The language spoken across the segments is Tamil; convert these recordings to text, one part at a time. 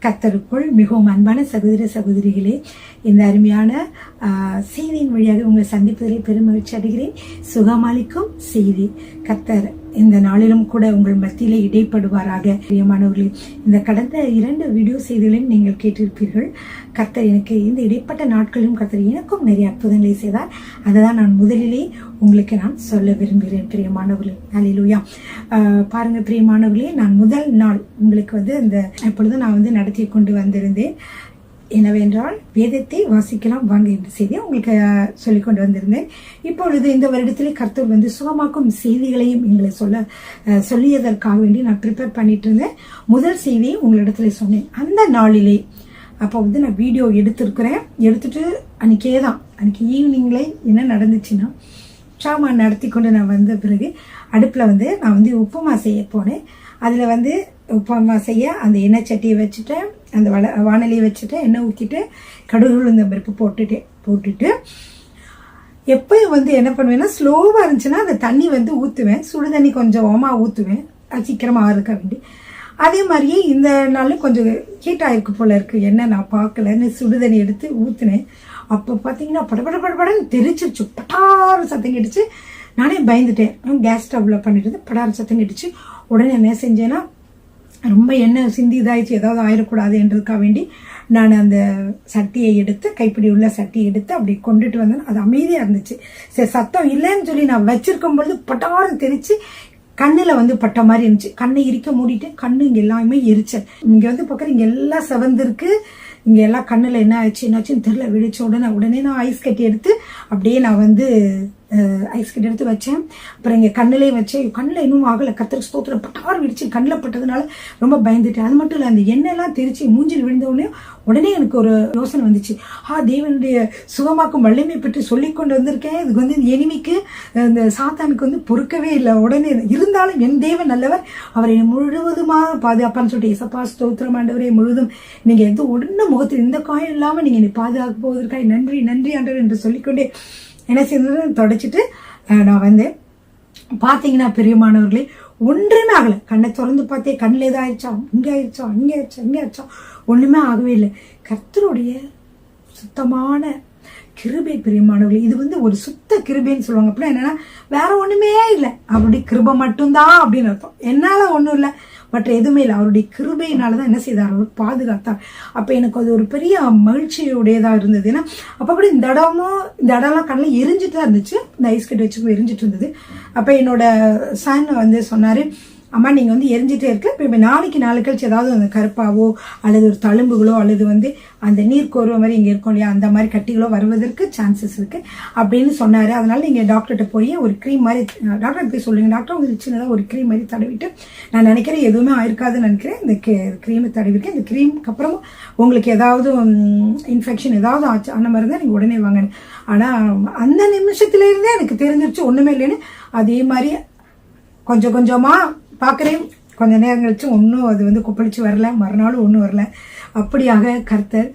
கர்த்தருக்குள் மிகவும் அன்பான சகோதர சகோதரிகளே, இந்த அருமையான செய்தியின் வழியாக உங்களை சந்திப்பதில் பெருமகிழ்ச்சி அடைகிறேன். சுகமளிக்கும் செய்தி. கர்த்தர் இந்த நாளிலும் கூட உங்கள் மத்தியிலே இடைப்படுவாராக. பிரியமானவர்களே, இந்த கடந்த 2 வீடியோ செய்திகளையும் நீங்கள் கேட்டிருப்பீர்கள். கர்த்தர் எனக்கு இந்த இடைப்பட்ட நாட்களிலும் கர்த்தர் எனக்கும் நிறைய அற்புதங்களை செய்தார். அதை தான் நான் முதலிலே உங்களுக்கு நான் சொல்ல விரும்புகிறேன். பிரியமானவர்களே, அல்லேலூயா. பாருங்க பிரியமானவர்களே, நான் முதல் நாள் உங்களுக்கு இந்த எப்பொழுதும் நான் நடத்தி கொண்டு வந்திருந்தேன். என்னவென்றால் வேதத்தை வாசிக்கலாம் வாங்க என்ற செய்தியை உங்களுக்கு சொல்லிக் கொண்டு வந்திருந்தேன். இப்பொழுது இந்த வருடத்திலே கர்த்தர் சுகமாக்கும் செய்திகளையும் எங்களை சொல்லியதற்காக வேண்டி நான் ப்ரிப்பேர் பண்ணிட்டு இருந்தேன். முதல் செய்தியை உங்களிடத்துல சொன்னேன். அந்த நாளிலே அப்போ நான் வீடியோ எடுத்துட்டு அன்னைக்கு ஈவினிங்ல என்ன நடந்துச்சுன்னா, சாமான் நடத்தி கொண்டு நான் வந்த பிறகு அடுப்பில் நான் உப்புமா செய்ய போனேன். அதில் உப்புமா செய்ய அந்த எண்ணெய் சட்டியை வச்சுட்டேன், அந்த வானலியை வச்சுட்டு எண்ணெய் ஊற்றிட்டு கடுகு உளுந்த பருப்பு போட்டுட்டு எப்பயும் என்ன பண்ணுவேன்னா, ஸ்லோவாக இருந்துச்சுன்னா அந்த தண்ணி ஊற்றுவேன். சுடு தண்ணி கொஞ்சமாக ஊற்றுவேன், சீக்கிரமாக இருக்க வேண்டி. அதே மாதிரியே இந்த நாள் கொஞ்சம் ஹீட் ஆயிருக்கு போல இருக்கு, என்ன நான் பார்க்கலன்னு சுடுதண்ணி எடுத்து ஊற்றுனேன். அப்போ பார்த்தீங்கன்னா படபடன்னு தெரிச்சிருச்சு, பட்டாறு சத்தம் கேட்டுச்சு. நானே பயந்துட்டேன். கேஸ் ஸ்டவ்ல பண்ணிட்டு படாறு சத்தம் கேட்டுச்சு. உடனே என்ன செஞ்சேன்னா, ரொம்ப எண்ணெய் சிந்தி இதாயிடுச்சு, ஏதாவது ஆயிடக்கூடாது என்றதுக்காக வேண்டி நான் அந்த சட்டியை எடுத்து, கைப்பிடி உள்ள சட்டியை எடுத்து அப்படி கொண்டுட்டு வந்தேன். அது அமைதியாக இருந்துச்சு. சரி, சத்தம் இல்லைன்னு சொல்லி நான் வச்சிருக்கும் பொழுது பட்டாறு தெரிச்சு கண்ணில் பட்ட மாதிரி இருந்துச்சு. கண்ணை இறுக்க மூடிட்டு கண்ணு இங்கே எல்லாமே எரிச்சல். இங்கே பார்க்குறேன், இங்கே எல்லாம் செவந்திருக்கு. இங்கே எல்லாம் கண்ணில் என்னாச்சுன்னு தெரியல. விழிச்ச உடனே நான் ஐஸ் கட்டி எடுத்து அப்படியே நான் ஐஸ் கட்டி எடுத்து வச்சேன். அப்புறம் இங்கே கண்ணிலையும் வச்சேன். கண்ணில் இன்னும் ஆகலை. கர்த்தருக்கு ஸ்தோத்திரம். பட்டாறு விடிச்சு கண்ணில் பட்டதுனால ரொம்ப பயந்துட்டேன். அது மட்டும் இல்லை, அந்த எண்ணெய்லாம் தெரிச்சு மூஞ்சில் விழுந்த உடனே எனக்கு ஒரு யோசனை வந்துச்சு. தேவனுடைய சுகமாக்கும் வல்லமை பற்றி சொல்லி கொண்டு வந்திருக்கேன். இதுக்கு எனிமிக்கு இந்த சாத்தானுக்கு பொறுக்கவே இல்லை. உடனே இருந்தாலும் என் தேவன் நல்லவர், அவரை முழுவதுமாக பாதுகாப்பான்னு சொல்லிட்டு, இசப்பா ஸ்தோத்திரம் ஆண்டவரே, முழுவதும் நீங்க உடனே முகத்தில் இந்த காயம் இல்லாம நீங்க என்னை பாதுகாக்க போவதற்காக நன்றி நன்றி ஆண்டவர் என்று சொல்லிக்கொண்டே என்ன செய்ய தொடச்சிட்டு நான் பாத்தீங்கன்னா பிரியமானவர்களே, ஒன்றுமே ஆகலை. கண்ணை திறந்து பார்த்தே கண்ணில் ஏதோ ஆயிடுச்சா, இங்கே ஆயிடுச்சா, ஒண்ணுமே ஆகவே இல்லை. கர்த்தருடைய சுத்தமான கிருபை பிரியமானவர்களே. இது ஒரு சுத்த கிருபைன்னு சொல்லுவாங்க. அப்படின்னா என்னன்னா, வேற ஒண்ணுமே இல்லை, அவருடைய கிருபை மட்டும்தான் அப்படின்னு அர்த்தம். என்னால ஒண்ணும் இல்லை, மற்ற எதுவுமே இல்லை. அவருடைய கிருபையினாலதான் என்ன செய்தார், அவர் பாதுகாத்தார். அப்ப எனக்கு அது ஒரு பெரிய மகிழ்ச்சியுடையதா இருந்தது. ஏன்னா அப்ப அப்படி இந்த இடம்லாம் கண்ணில் எரிஞ்சிட்டு தான் இருந்துச்சு. இந்த ஐஸ் கட்டி வச்சு எரிஞ்சிட்டு இருந்தது. அப்ப என்னோட சன் சொன்னாரு, அம்மா நீங்க எரிஞ்சிட்டே இருக்கு, இப்ப நாளைக்கு கழிச்சு ஏதாவது அந்த கருப்பாவோ அல்லது ஒரு தழும்புகளோ அல்லது அந்த நீர் கோருவ மாதிரி இங்க இருக்கும் இல்லையா, அந்த மாதிரி கட்டிகளோ வருவதற்கு சான்சஸ் இருக்கு அப்படின்னு சொன்னாரு. அதனால நீங்க டாக்டர்கிட்ட போய் ஒரு க்ரீம் மாதிரி, டாக்டர் போய் சொல்லுங்க, டாக்டர் உங்களுக்கு சின்னதாக ஒரு க்ரீம் மாதிரி தடவிட்டு, நான் நினைக்கிறேன் எதுவுமே ஆயிருக்காதுன்னு நினைக்கிறேன், இந்த க்ரீமை தடவிருக்கேன், இந்த க்ரீமுக்கு அப்புறமும் உங்களுக்கு ஏதாவது இன்ஃபெக்ஷன் ஏதாவது ஆச்சு அந்த மாதிரி தான் நீங்க உடனே வாங்கணும். ஆனா அந்த நிமிஷத்துல இருந்தே எனக்கு தெரிஞ்சிருச்சு ஒண்ணுமே இல்லைன்னு. அதே மாதிரி கொஞ்சம் கொஞ்சமா பாக்குறேன். கொஞ்ச நேரம் கழிச்சு ஒன்னும் அது கொப்பளிச்சு வரல, மறுநாளும் ஒன்றும் வரல. அப்படியாக கர்த்தர்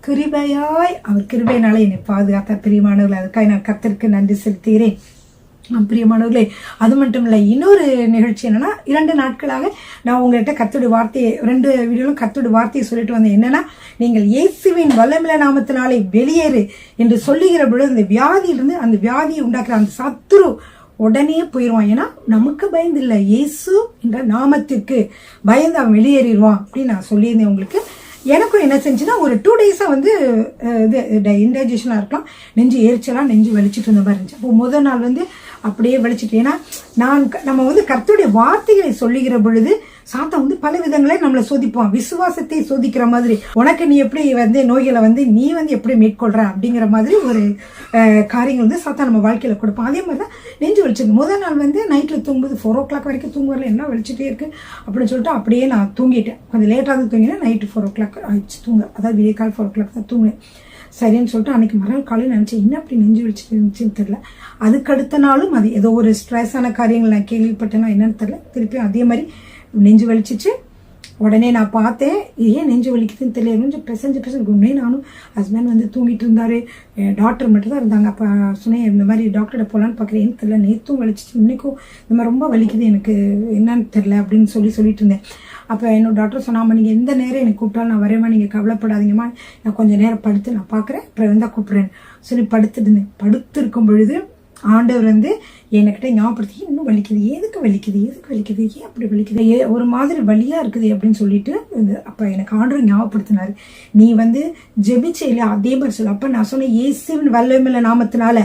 கிருபையாய், அவர் கிருபையினால என்னை பாதுகாத்தார். பிரியமானவர்களே, அதுக்காக நான் கர்த்தருக்கு நன்றி செலுத்துகிறேன். பிரியமானவர்களே, அது மட்டும் இல்லை, இன்னொரு நிகழ்ச்சி என்னன்னா, 2 நாட்களாக நான் உங்கள்கிட்ட கர்த்தருடைய வார்த்தையை 2 வீடியோலும் கர்த்தருடைய வார்த்தையை சொல்லிட்டு வந்தேன். என்னன்னா, நீங்கள் இயேசுவின் வல்லமையுள்ள நாமத்தினாலே வெளியேறு என்று சொல்லுகிற பொழுது அந்த வியாதியிலிருந்து, அந்த வியாதியை உண்டாக்குற அந்த சத்துரு உடனே போயிடுவான். ஏன்னா நமக்கு பயந்து இல்லை, இயேசு என்ற நாமத்திற்கு பயந்து அவன் வெளியேறிடுவான் அப்படின்னு நான் சொல்லியிருந்தேன் உங்களுக்கு. எனக்கும் என்ன செஞ்சுன்னா, ஒரு 2 டேஸா இது இன்டைஜஷனா இருக்கலாம், நெஞ்சு எரிச்சலா, நெஞ்சு வலிச்சிட்டு இருந்த மாதிரி இருந்துச்சு. அப்போ முதல் நாள் அப்படியே வலிச்சிட்டு, ஏன்னா நம்ம கர்த்தருடைய வார்த்தைகளை சொல்லுகிற பொழுது சாத்தான் பல விதங்களே நம்மளை சோதிப்பான். விசுவாசத்தை சோதிக்கிற மாதிரி, உனக்கு நீ எப்படி நோய்களை நீ எப்படி மேற்கொள்ற அப்படிங்கிற மாதிரி ஒரு காரியங்கள் சாத்தான் நம்ம வாழ்க்கையில கொடுப்பான். அதே மாதிரிதான் நெஞ்சு வலிச்சிருக்கு. முதல் நாள் நைட்ல தூங்கும்போது 4 o'clock வரைக்கும் தூங்குறல, என்ன வலிச்சுட்டே இருக்கு அப்படின்னு சொல்லிட்டு அப்படியே நான் தூங்கிட்டேன். கொஞ்சம் லேட்டாக தான் தூங்கினேன். நைட்டு 4 o'clock ஆயிடுச்சு தூங்க, அதாவது விடிய கால் 4 o'clock தான் தூங்கினேன். சரின்னு சொல்லிட்டு அன்னைக்கு மறுநாள் காலையில் நினைச்சேன், என்ன அப்படி நெஞ்சு வலிச்சுட்டு இருந்துச்சுன்னு தெரியல. அதுக்கு அடுத்த நாளும் அது ஏதோ ஒரு ஸ்ட்ரெஸ்ஸான காரியங்கள் நான் கேள்விப்பட்டேன்னா என்னன்னு தெரியல, திருப்பி அதே மாதிரி நெஞ்சு வலிச்சிச்சு. உடனே நான் பார்த்தேன், ஏன் நெஞ்சு வலிக்குதுன்னு தெரியல, கொஞ்சம் பிசைஞ்சு உடனே நானும் ஹஸ்பண்ட் வந்து தூங்கிட்டு இருந்தாரு, டாக்டர் மட்டும் தான் இருந்தாங்க. அப்போ சொன்னேன், இந்த மாதிரி டாக்டர்கிட்ட போகலான்னு பார்க்குறேன், தெரியல, நேற்றும் வலிச்சிச்சு, இன்னைக்கும் இந்த மாதிரி ரொம்ப வலிக்குது, எனக்கு என்னன்னு தெரில அப்படின்னு சொல்லிட்டு இருந்தேன். அப்போ என்னோட டாக்டர் சொன்னாமா, நீங்கள் எந்த நேரம் எனக்கு கூப்பிட்டாலும் நான் வரேம்மா, நீங்கள் கவலைப்படாதீங்கம்மா, நான் கொஞ்சம் நேரம் படுத்து நான் பார்க்குறேன், அப்புறம் வந்தால் கூப்பிட்றேன் சொல்லி படுத்துட்டு இருந்தேன். படுத்திருக்கும் பொழுது ஆண்டவர் வந்து என்கிட்ட ஞாபகப்படுத்தி, இன்னும் வலிக்குது, எதுக்கு வலிக்குது, ஏன் அப்படி வலிக்குது, ஒரு மாதிரி வலியா இருக்குது அப்படின்னு சொல்லிட்டு அப்போ எனக்கு ஆண்டவர் ஞாபகப்படுத்தினாரு, நீ வந்து ஜெபிச்சையில அதே மாதிரி சொல்லு. அப்போ நான் சொன்னேன், இயேசுவின் வல்லமையுள்ள நாமத்தினால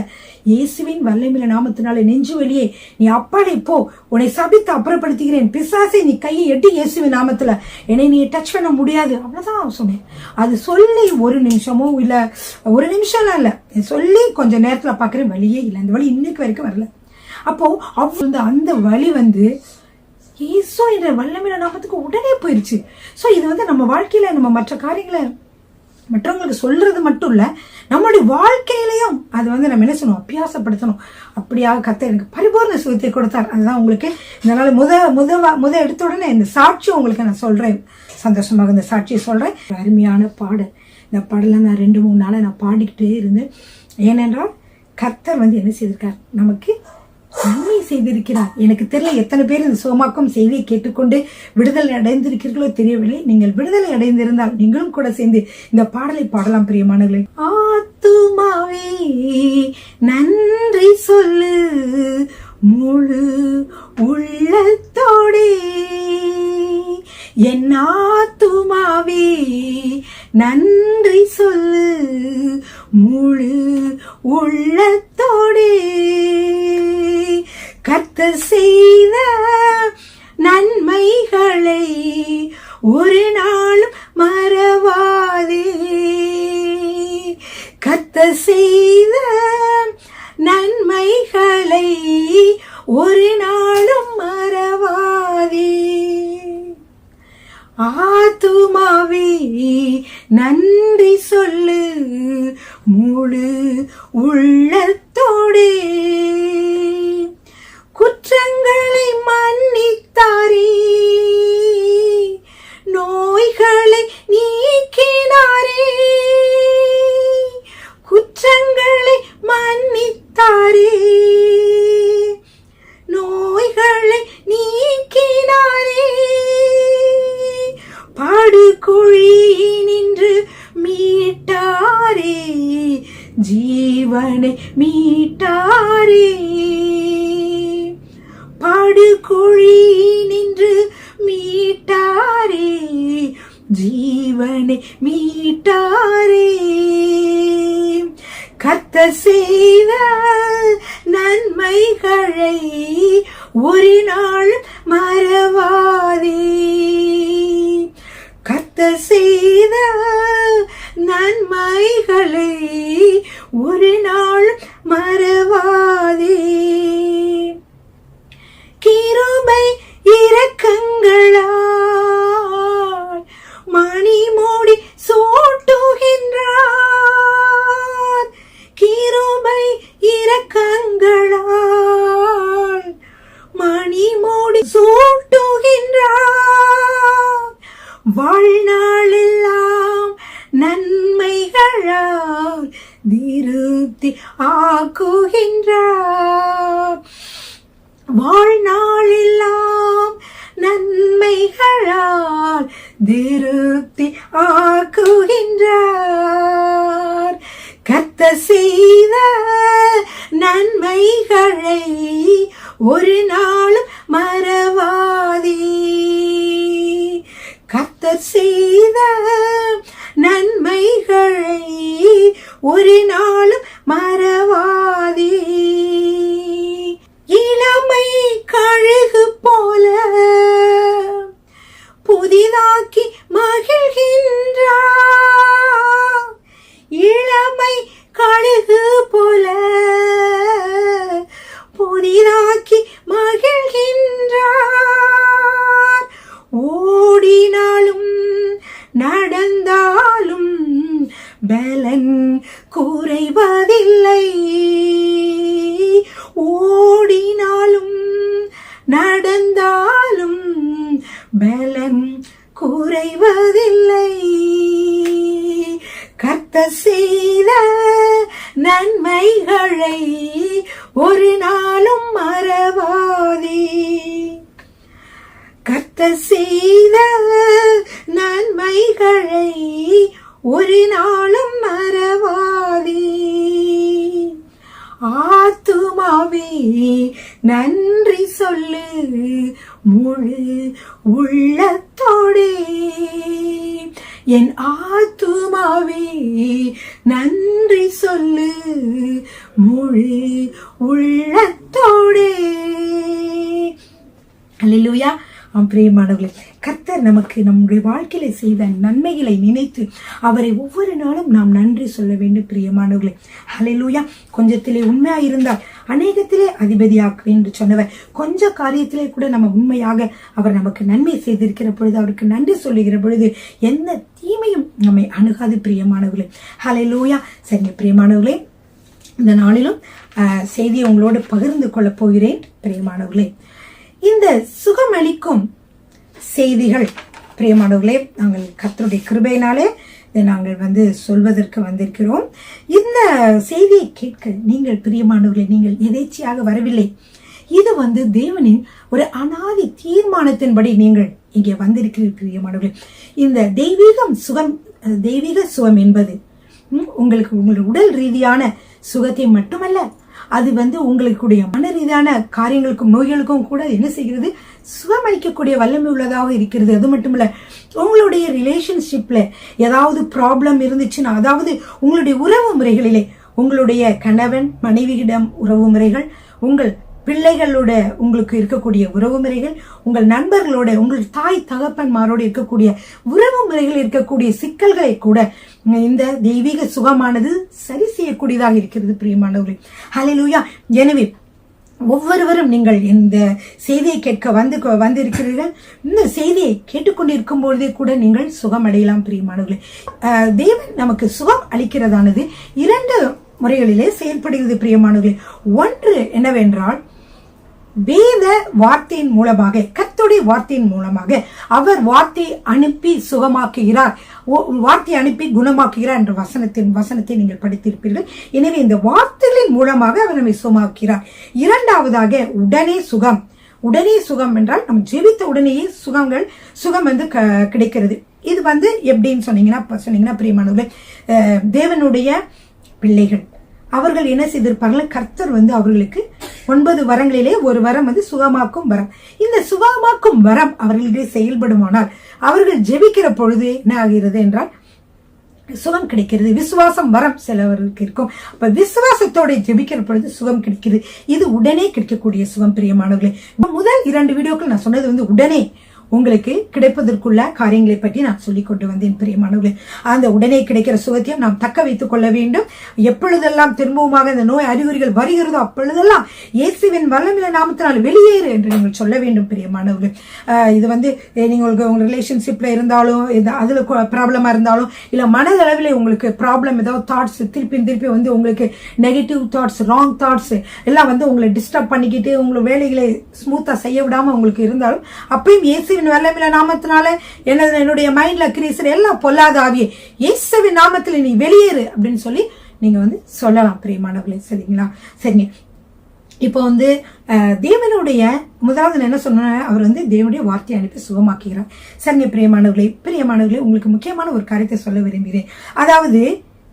நெஞ்சு வலியே நீ அப்பாடே போ, உன்னை சபித்து அப்புறப்படுத்துகிறேன், பிசாசை நீ கையை எட்டி இயேசுவின் நாமத்துல என்னை நீ டச் பண்ண முடியாது, அவ்வளவுதான் சொன்னேன். அது சொல்லி ஒரு நிமிஷமோ இல்ல, ஒரு நிமிஷம்லாம் இல்ல, சொல்லி கொஞ்ச நேரத்துல பாக்குறேன் வலியே இல்லை, அந்த வலி இன்னைக்கு வரைக்கும் வரல. அப்போ அந்த வலி வந்து இயேசு என்ற வல்லமையுள்ள நாமத்துக்கு உடனே போயிருச்சு. ஸோ இது வந்து நம்ம வாழ்க்கையில நம்ம மற்ற காரியங்களை மற்றவங்களுக்கு சொல்றது மட்டும் இல்ல, நம்மளுடைய வாழ்க்கையிலையும் அது வந்து நம்ம என்ன செய்யணும், அபியாசப்படுத்தணும். அப்படியாக கர்த்தர் எனக்கு பரிபூர்ண சுகத்தை கொடுத்தார். அதுதான் உங்களுக்கு இதனால முத எடுத்த உடனே இந்த சாட்சி உங்களுக்கு நான் சொல்றேன், சந்தோஷமாக இந்த சாட்சியை சொல்றேன். அருமையான பாடல். இந்த பாடலை நான் 2-3 நாளை நான் பாடிக்கிட்டே இருந்தேன். ஏனென்றால் கர்த்தர் வந்து என்ன செய்திருக்கார், நமக்கு நன்மை செய்திருக்கிறார். எனக்கு தெரியல எத்தனை பேர் இந்த சோமாக்கும் செய்தியை கேட்டுக்கொண்டு விடுதலை அடைந்திருக்கிறீர்களோ தெரியவில்லை. நீங்கள் விடுதலை அடைந்திருந்தால் நீங்களும் கூட சேர்ந்து இந்த பாடலை பாடலாம் பிரியமானவர்களே. ஆத்துமாவே நன்றி சொல்லு முழு உள்ளத்தோடே, என் ஆத்துமாவே நன்றி சொல்லு முழு உள்ளத்தோடே, கர்த்தர் செய்த நன்மைகளை ஒரு நாளும் மறவாதே, கர்த்தர் செய்த நன்மைகளை ஒரு நாளும் மறவாதே, ஆத்துமாவே நன்றி சொல்லு முழு உள்ளத்தோடே, குற்றங்களை மன்னித்தாரே, நோய்களை நீக்கினாரே, குற்றங்களை மன்னித்தாரே, நோய்களை நீக்கினாரே, படுகுழி நின்று மீட்டாரே, ஜீவனை மீட்டாரே, படுகுழி நின்று மீட்டாரே, ஜீவனை மீட்டாரே, கர்த்தர் செய்த நன்மைகளை ஒரு நாள் மறவாதே, கர்த்தர் செய்த நன்மைகளை ஒரு நாள் மறவாதே, கிருபை இரக்கங்களால் மணி மூடி சூட்டுகின்றார், கிருபை இரக்கங்களால் மணி மூடி சூட்டுகின்றார், வாழ்நாளெல்லாம் நன்மைகளால் திருப்தி ஆக்குகின்றார், வாழ்நாளெல்லாம் நன்மைகளால் திருப்தி ஆக்குகின்றார், கர்த்தர் செய்த நன்மைகளை ஒரு நாளும் மறவாதே, கர்த்தர் செய்த நன்மைகளை ஒரு நாளும் மறவாதே, இளமை கழுகு போல புதிதாக்கி மகிழ்கின்றார், இளமை கழுகு போல புதிதாக்கி மகிழ்கின்றார், ஓடினாலும் நடந்தாலும் பலன் குறைவதில்லை, ஓடினாலும் நடந்தாலும் பலன் குறைவதில்லை. கர்த்தர் செய்த நன்மைகளை ஒரு நாளும் மறவாதே. கர்த்தர் செய்த நன்மைகளை ஒரு நாளும் மறவாதே. ஆத்துமாவே நன்றி சொல்லு முழு உள்ளத்தோடே. என் ஆத்துமாவே நன்றி சொல்லு முழு உள்ளத்தோடே. அல்லேலூயா. பிரியமானவர்களே, கர்த்தர் நமக்கு நம்முடைய வாழ்க்கையில செய்த நன்மைகளை நினைத்து அவரை ஒவ்வொரு நாளும் நாம் நன்றி சொல்ல வேண்டும். பிரியமானவர்களே, ஹல்லேலூயா. கொஞ்சத்திலே உண்மையா இருந்தால் அநேகத்திலே அதிபதியாக்கு என்று சொன்னவர், கொஞ்ச காரியத்திலே கூட நம்ம உண்மையாக அவர் நமக்கு நன்மை செய்திருக்கிற பொழுது, அவருக்கு நன்றி சொல்லுகிற பொழுது எந்த தீமையும் நம்மை அணுகாது. பிரியமானவர்களே, ஹல்லேலூயா. சரி பிரியமானவர்களே, இந்த நாளிலும் செய்தியை உங்களோடு பகிர்ந்து கொள்ள போகிறேன். பிரியமானவர்களே, இந்த சுகமளிக்கும் செய்திகள் பிரியமானவர்களே, நாங்கள் கர்த்தருடைய கிருபையினாலே நாங்கள் சொல்வதற்கு வந்திருக்கிறோம். இந்த செய்தியை கேட்க நீங்கள் பிரியமானவர்களே, நீங்கள் எதேச்சையாக வரவில்லை. இது தேவனின் ஒரு அனாதி தீர்மானத்தின்படி நீங்கள் இங்கே வந்திருக்கிறீர்கள். பிரியமானவர்களே, இந்த தெய்வீக சுகம் என்பது உங்களுக்கு உங்களுடைய உடல் ரீதியான சுகத்தை மட்டுமல்ல, அது உங்களுடைய மன ரீதியான காரியங்களுக்கும் நோய்களுக்கும் கூட என்ன செய்கிறது, சுகமளிக்கக்கூடிய வல்லமை உள்ளதாக இருக்கிறது. அது மட்டுமல்ல, உங்களுடைய ரிலேஷன்ஷிப்ல ஏதாவது ப்ராப்ளம் இருந்துச்சுன்னா, அதாவது உங்களுடைய உறவு முறைகளிலே, உங்களுடைய கணவன் மனைவியிடம் உறவு முறைகள், உங்கள் பிள்ளைகளோட உங்களுக்கு இருக்கக்கூடிய உறவு முறைகள், உங்கள் நண்பர்களோட, உங்கள் தாய் தகப்பன்மாரோடு இருக்கக்கூடிய உறவு முறைகள் இருக்கக்கூடிய சிக்கல்களை கூட இந்த தெய்வீக சுகமானது சரி செய்யக்கூடியதாக இருக்கிறது. பிரியமானவர்களே, ஹல்லேலூயா. எனவே ஒவ்வொருவரும் நீங்கள் இந்த செய்தியை கேட்க வந்திருக்கிறீர்கள். இந்த செய்தியை கேட்டுக்கொண்டிருக்கும் பொழுதே கூட நீங்கள் சுகம் அடையலாம். பிரியமானவர்களே, தேவன் நமக்கு சுகம் அளிக்கிறதானது 2 முறைகளிலே செயல்படுகிறது. பிரியமானவர்களே, ஒன்று என்னவென்றால், வேத வார்த்தையின் மூலமாக, கர்த்தருடைய வார்த்தையின் மூலமாக அவர் வார்த்தை அனுப்பி சுகமாக்குகிறார், வார்த்தை அனுப்பி குணமாக்குகிறார் என்ற வசனத்தை நீங்கள் படித்திருப்பீர்கள். எனவே இந்த வார்த்தைகளின் மூலமாக அவர் நம்மை சுகமாக்குகிறார். இரண்டாவதாக உடனே சுகம் என்றால் நம்ம ஜெபித்த உடனேயே சுகம் கிடைக்கிறது. இது எப்படின்னு சொன்னீங்கன்னா பிரியமானவர்களே, தேவனுடைய பிள்ளைகள் அவர்கள் என்ன செய்திருப்பார்கள், கர்த்தர் அவர்களுக்கு 9 வரங்களிலே ஒரு வரம் சுகமாக்கும் வரம். இந்த சுகமாக்கும் வரம் அவர்களுக்கு செயல்படுமானால், அவர்கள் ஜெபிக்கிற பொழுது என்ன ஆகிறது என்றால் சுகம் கிடைக்கிறது. விசுவாசம் வரம் சிலவர்களுக்கு இருக்கும். அப்ப விசுவாசத்தோட ஜெபிக்கிற பொழுது சுகம் கிடைக்கிறது. இது உடனே கிடைக்கக்கூடிய சுகம். பிரியமானவர்களே, முதல் 2 வீடியோக்கள் நான் சொன்னது உடனே உங்களுக்கு கிடைப்பதற்குள்ள காரியங்களை பற்றி நான் சொல்லிக் கொண்டு வந்தேன். பிரியமானவர்களே, அந்த உடனே கிடைக்கிற சுகத்தையும் நாம் தக்க வைத்துக் கொள்ள வேண்டும். எப்பொழுதெல்லாம் திரும்பவுமாக இந்த நோய் அறிகுறிகள் வருகிறதோ அப்பொழுதெல்லாம் இயேசுவின் வல்லமையுள்ள நாமத்தினால் வெளியேறு என்று நீங்கள் சொல்ல வேண்டும். பிரியமானவர்களே, இது நீங்கள் உங்க ரிலேஷன்ஷிப்ல இருந்தாலும், அதுல ப்ராப்ளமா இருந்தாலும், இல்ல மனதளவில் உங்களுக்கு ப்ராப்ளம், ஏதாவது தாட்ஸ் திருப்பி உங்களுக்கு நெகட்டிவ் தாட்ஸ், ராங் தாட்ஸ் எல்லாம் உங்களை டிஸ்டர்ப் பண்ணிக்கிட்டு உங்களை வேலைகளை ஸ்மூத்தா செய்ய விடாம உங்களுக்கு இருந்தாலும், அப்பயும் இயேசுவின் வல்லமையுள்ள நாமத்தினால என்னுடைய மைண்ட்ல கிரீசர் எல்லாம் பொல்லாத ஆவியே இயேசுவின் நாமத்தில் நீ வெளியேறு அப்படின்னு சொல்லி நீங்க சொல்லலாம். பிரியமானவர்களே, சரிங்களா? சரிங்க. இப்போ தேவனுடைய முதலாவது என்ன சொன்ன, அவர் தேவனுடைய வார்த்தையை அனுப்பி சுகமாக்குகிறார். சரிங்க பிரியமானவர்களே, உங்களுக்கு முக்கியமான ஒரு காரியத்தை சொல்ல விரும்புகிறேன். அதாவது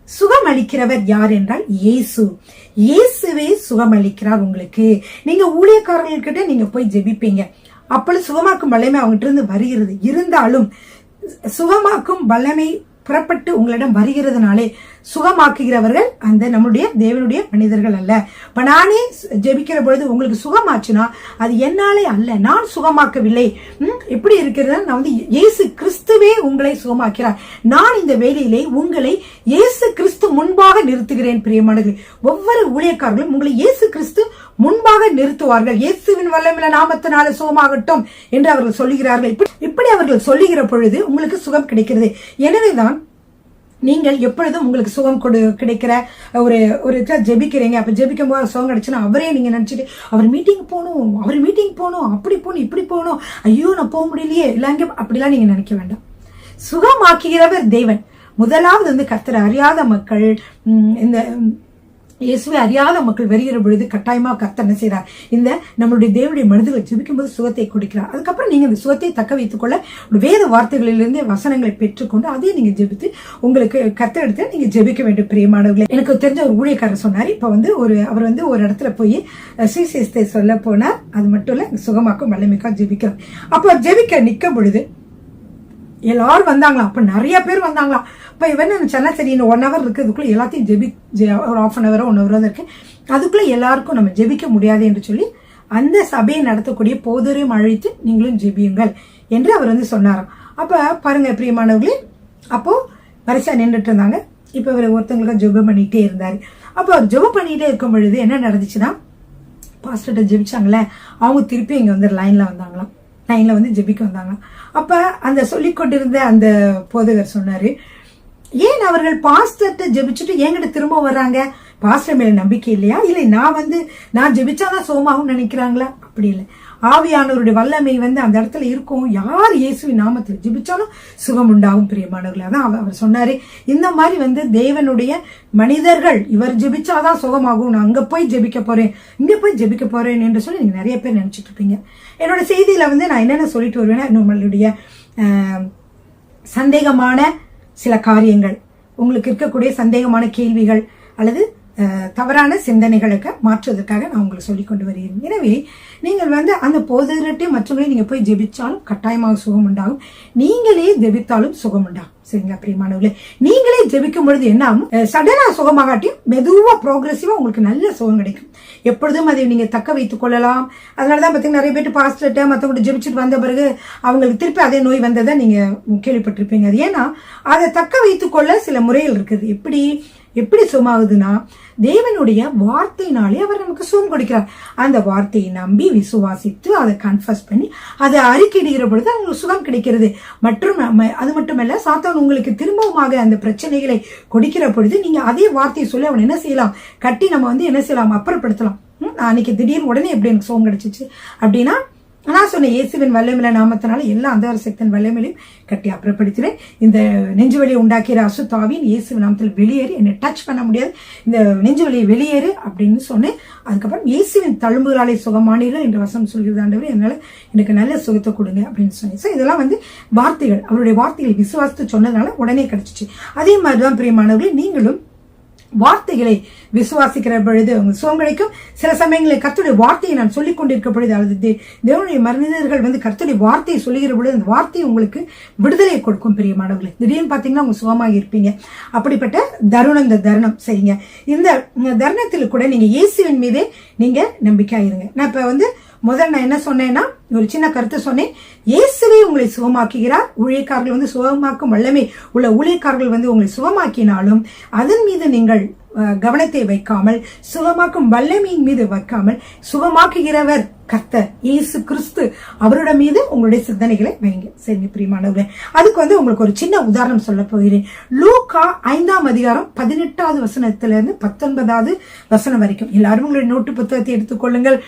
சுகம் அளிக்கிறவர் யார் என்றால் இயேசுவே சுகம் அளிக்கிறார். உங்களுக்கு நீங்க ஊழியக்காரர்கள்கிட்ட நீங்க போய் ஜெபிப்பீங்க, அப்பொழுது சுகமாக்கும் வல்லமை அவங்ககிட்ட இருந்து வருகிறது. இருந்தாலும் சுகமாக்கும் வல்லமை புறப்பட்டு உங்களிடம் வருகிறதுனாலே சுகமாக்குகிறவர்கள் நம்முடைய தேவனுடைய மனிதர்கள் அல்ல. இப்ப நானே ஜெபிக்கிற பொழுது உங்களுக்கு சுகமாச்சுன்னா அது என்னாலே அல்ல, நான் சுகமாக்கவில்லை. எப்படி இருக்கிறது, நான் இயேசு கிறிஸ்துவே உங்களை சுகமாக்கிறார். நான் இந்த வேலையிலே உங்களை இயேசு கிறிஸ்து முன்பாக நிறுத்துகிறேன். பிரியமானவர்களே, ஒவ்வொரு ஊழியக்காரர்களும் உங்களை இயேசு கிறிஸ்து முன்பாக நிறுத்துவார்கள். இயேசுவின் வல்லமையுள்ள நாமத்தினால சுகமாகட்டும் என்று அவர்கள் சொல்லுகிறார்கள். இப்படி அவர்கள் சொல்லுகிற பொழுது உங்களுக்கு சுகம் கிடைக்கிறது. எனவேதான் நீங்கள் எப்பொழுதும் உங்களுக்கு சுகம் கிடைக்கிற ஒரு ஜெபிக்கிறீங்க. அப்ப ஜெபிக்கும் போது சுகம் கிடைச்சுன்னா அவரே நீங்க நினைச்சிட்டு அவர் மீட்டிங் போகணும் அப்படி போகணும் இப்படி போகணும், ஐயோ நான் போக முடியலையே இல்லாங்க அப்படிலாம் நீங்க நினைக்க வேண்டாம். சுகமாக்குகிறவர் தேவன். முதலாவது வந்து கர்த்தரை அறியாத மக்கள், இந்த இயேசுவை அறியாத மக்கள் வருகிற பொழுது கட்டாயமா கர்த்தர் என்ன செய்றார், இந்த நம்மளுடைய தேவனுடைய மனதில் ஜெபிக்கும் போது சுகத்தை கொடுக்கிறார். அதுக்கப்புறம் நீங்க இந்த சுகத்தை தக்க வைத்துக் கொள்ள வேத வார்த்தைகளிலிருந்து வசனங்களை பெற்றுக்கொண்டு அதே நீங்க ஜெபித்து உங்களுக்கு கர்த்தர் எடுத்து நீங்க ஜெபிக்க வேண்டும். பிரியமானவர்களே, எனக்கு தெரிஞ்ச ஒரு ஊழியக்காரர் சொன்னார், இப்ப வந்து அவர் வந்து ஒரு இடத்துல போய் சுவிசேஷத்தை சொல்ல போனார். அது மட்டும் இல்ல சுகமாக்கும் வல்லமைக்கா ஜெபிக்கிறார். அப்ப ஜெபிக்க நிற்கும் பொழுது எல்லாரும் வந்தாங்களாம். அப்ப நிறைய பேர் வந்தாங்களாம். இப்ப இவன் நினைச்சானா சரி இன்னும் 1 hour இருக்கு, அதுக்குள்ள எல்லாத்தையும் ஒரு 1/2 hour 1 hour இருக்கு, அதுக்குள்ள எல்லாருக்கும் நம்ம ஜெபிக்க முடியாது என்று சொல்லி அந்த சபையை நடத்தக்கூடிய போதரையும் அழைத்து நீங்களும் ஜெபியுங்கள் என்று அவர் வந்து சொன்னாராம். அப்ப பாருங்க பிரியமானவர்களே, அப்போ வரிசையா நின்றுட்டு இருந்தாங்க. இப்ப இவர் ஒருத்தவங்களுக்கு ஜெபம் பண்ணிட்டே இருந்தாரு. அப்ப அவர் ஜெபம் பண்ணிட்டே இருக்கும் பொழுது என்ன நடந்துச்சுன்னா, பாஸ்டர்கிட்ட ஜெபிச்சாங்களே அவங்க திருப்பி இங்க வந்து லைன்ல வந்து ஜெபிக்க வந்தாங்களாம். அப்ப அந்த சொல்லிக் கொண்டிருந்த அந்த போதகர் சொன்னாரு, ஏன் அவர்கள் பாஸ்டர்கிட்ட ஜெபிச்சுட்டு என்கிட்ட திரும்ப வர்றாங்க? பாஸ்டர் மேல நம்பிக்கை இல்லையா? இல்லை நான் ஜெபிச்சாதான் சோமாகும் நினைக்கிறாங்களா? அப்படி இல்லை. ஆவியானவருடைய வல்லமை வந்து அந்த இடத்துல இருக்கும். யார் இயேசுவின் நாமத்தில் ஜெபிச்சாலும் சுகம் உண்டாகும். பிரியமானவர்களே, அதான் அவர் சொன்னாரு, இந்த மாதிரி வந்து தேவனுடைய மனிதர்கள் இவர் ஜெபிச்சாதான் சுகமாகும், நான் அங்க போய் ஜெபிக்க போறேன் இங்க போய் ஜெபிக்க போறேன் என்று சொல்லி நீங்க நிறைய பேர் நினைச்சிட்டு இருப்பீங்க. என்னோட செய்தியில வந்து நான் என்னென்ன சொல்லிட்டு வருவேன்னா, நம்மளுடைய சந்தேகமான சில காரியங்கள், உங்களுக்கு இருக்கக்கூடிய சந்தேகமான கேள்விகள் அல்லது தவறான சிந்தனைகளுக்கு மாற்றுவதற்காக நான் உங்களுக்கு சொல்லிக் கொண்டு வருகிறேன். எனவே நீங்கள் வந்து அந்த போதகர்கிட்ட மற்றவர்களே நீங்க போய் ஜெபிச்சாலும் கட்டாயமாக சுகம் உண்டாகும், நீங்களே ஜெபித்தாலும் சுகம் உண்டாகும். சரிங்களா பிரியமானவர்களே, நீங்களே ஜெபிக்கும் பொழுது என்ன ஆகும், சடனா சுகமாகாட்டியும் மெதுவா ப்ரோக்ரெசிவா உங்களுக்கு நல்ல சுகம் கிடைக்கும். எப்பொழுதும் அதை நீங்க தக்க வைத்துக் கொள்ளலாம். அதனாலதான் பாத்தீங்கன்னா நிறைய பேர் பாஸ்டர்ட்ட மற்றவங்க ஜெபிச்சுட்டு வந்த பிறகு அவங்களுக்கு திருப்பி அதே நோய் வந்ததை நீங்க கேள்விப்பட்டிருப்பீங்க. அது ஏன்னா அதை தக்க வைத்துக் கொள்ள சில முறைகள் இருக்குது. எப்படி சுகமாகுதுன்னா, தேவனுடைய வார்த்தையினாலே அவர் நமக்கு சுகம் கொடுக்கிறார். அந்த வார்த்தையை நம்பி விசுவாசித்து அதை கன்ஃபஸ் பண்ணி அதை அறிக்கையிடுகிற பொழுது அவங்களுக்கு சுகம் கிடைக்கிறது. மற்றும் அது மட்டுமல்ல, சாத்தான் உங்களுக்கு திரும்பவுமாக அந்த பிரச்சனைகளை கொடுக்கிற பொழுது நீங்க அதே வார்த்தையை சொல்லி அவன் என்ன செய்யலாம், கட்டி நம்ம வந்து என்ன செய்யலாம், அப்புறப்படுத்தலாம். அன்னைக்கு திடீர்னு உடனே எப்படி எனக்கு சுகம் கிடைச்சிச்சு அப்படின்னா, நான் சொன்ன இயேசுவின் வல்லமையில நாமத்தினால எல்லா அந்தகார சக்தியின் வல்லமையிலையும் கட்டி அப்புறப்படுத்தினேன். இந்த நெஞ்சு வலியை உண்டாக்கிற அசுத்தாவின் இயேசுவின் நாமத்தில் வெளியேறி, என்னை டச் பண்ண முடியாது, இந்த நெஞ்சு வலியை வெளியேறு அப்படின்னு சொன்னேன். அதுக்கப்புறம் இயேசுவின் தழும்புகளாலே சுகமானீர்கள் என்று வசனம் சொல்கிறது ஆண்டவரே, அதனால எனக்கு நல்ல சுகத்தை கொடுங்க அப்படின்னு சொன்னேன். ஸோ இதெல்லாம் வந்து வார்த்தைகள், அவருடைய வார்த்தைகளை விசுவாசித்து சொன்னதுனால உடனே கிடைச்சிச்சு. அதே மாதிரிதான் பிரியமானவர்களே, நீங்களும் வார்த்தைகளை விசுவாசிக்கிற பொழுது உங்களுக்கு சுகம் கிடைக்கும். சில சமயங்களில் கர்த்தருடைய வார்த்தையை நான் சொல்லிக் கொண்டிருக்க பொழுது அல்லது தேவனுடைய மனிதர்கள் வந்து கர்த்தருடைய வார்த்தையை சொல்லுகிற பொழுது அந்த வார்த்தையை உங்களுக்கு விடுதலை கொடுக்கும். பிரியமானவர்களே, திடீர்னு பாத்தீங்கன்னா உங்க சுகமாக இருப்பீங்க. அப்படிப்பட்ட தருணம் இந்த தருணம். சரிங்க, இந்த தருணத்தில் கூட நீங்க இயேசுவின் மீதே நீங்க நம்பிக்கையாயிருங்க. நான் இப்ப வந்து முதல்ல நான் என்ன சொன்னேன்னா, ஒரு சின்ன கருத்து சொன்னேன். இயேசுவே உங்களை சுகமாக்குகிறார். ஊழியக்காரர்கள் வந்து சுகமாக்கும் வல்லமை உள்ள ஊழியக்காரர்கள் வந்து உங்களை சுகமாக்கினாலும் அதன் மீது நீங்கள் கவனத்தை வைக்காமல், சுகமாக்கும் வல்லமையின் மீது வைக்காமல், சுகமாக்குகிறவர் கர்த்தர் இயேசு கிறிஸ்து, அவரோட மீது உங்களுடைய சிந்தனைகளை வைங்க. சரி பிரியமானவர்களே, அதுக்கு வந்து உங்களுக்கு ஒரு சின்ன உதாரணம் சொல்ல போகிறேன். லூக்கா 5ஆம் அதிகாரம் 18வது வசனத்திலிருந்து 19வது வசனம் வரைக்கும். எல்லாரும் உங்களுடைய நோட்டு புத்தகத்தை எடுத்துக்கொள்ளுங்கள்,